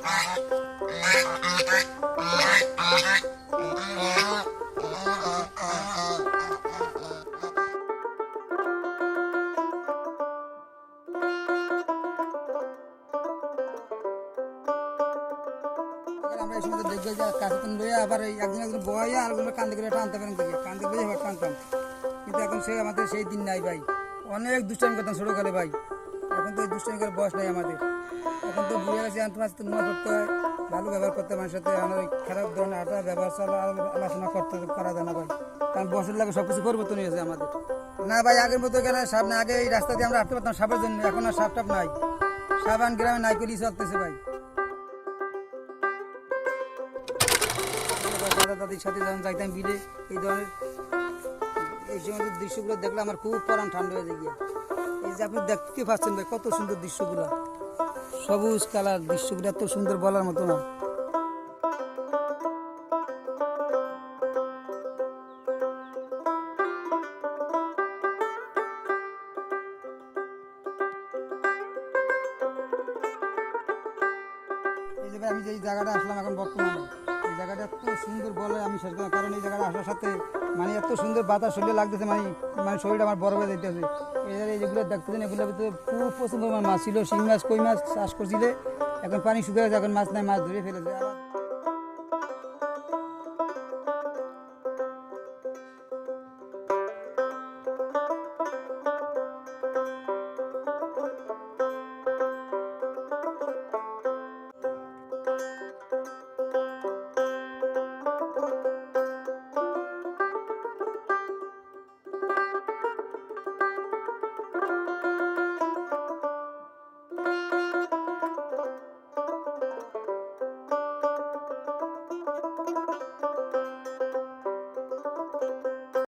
আমরা এই সময় দেখবো যে কাছে লইয়া আবার একজন একজন বয়া আর কান্দে করে টানতে পারেন থেকে কান্দে করে আবার টানতাম, কিন্তু এখন সে আমাদের সেই দিন নাই ভাই। অনেক দুষ্টামি করতাম ছোটোকালে ভাই, এখন তো এই দুষ্টামি করার বয়স নাই আমাদের। এখন তো বুঝে গেছে তোমার তো নোয়া করতে হয়, ভালো ব্যবহার করতে হয় মানুষের সাথে। আমার ওই খারাপ ধরনের হাঁটা ব্যবহার চলা আলোচনা করতে করা যায় না ভাই, কারণ বছর লাগে সব কিছু পরিবর্তন হয়েছে আমাদের। না ভাই আগের মতো কেন সাপ না, আগে এই রাস্তা দিয়ে আমরা হাঁটতে পারতাম সাপের জন্য, এখন আর সাপ টাপ নাই, সাবান গ্রামে নাই করেই চলতেছে ভাই। দাদা দাদির সাথে যখন যাইতাম বিলে, এই ধরনের এই সময় দৃশ্যগুলো দেখলে আমার খুব পরাণ ঠান্ডা হয়ে যায়। এই যে আপনি দেখতে পাচ্ছেন ভাই কত সুন্দর দৃশ্যগুলো, সবুজ কালার দৃশ্যগুলো এত সুন্দর বলার মতো না। এই যে ভাই আমি যে জায়গাটা আসলাম এখন বর্তমানে, এই জায়গাটা এত সুন্দর বলে আমি শেষ করি, কারণ এই জায়গাটা আসার সাথে মানে এত সুন্দর বাতাস শরীরে লাগতেছে, মানে মানে শরীরটা আমার বড় হয়ে যেতেছে। এই যেগুলো দেখতেছেন এগুলোর ভিতরে খুব প্রচুর পরিমাণ মাছ ছিল, শিং মাছ কই মাছ চাষ করছিলে, এখন পানি শুকিয়ে গেছে, এখন মাছ নাই, মাছ ধরে ফেলেছে আবার।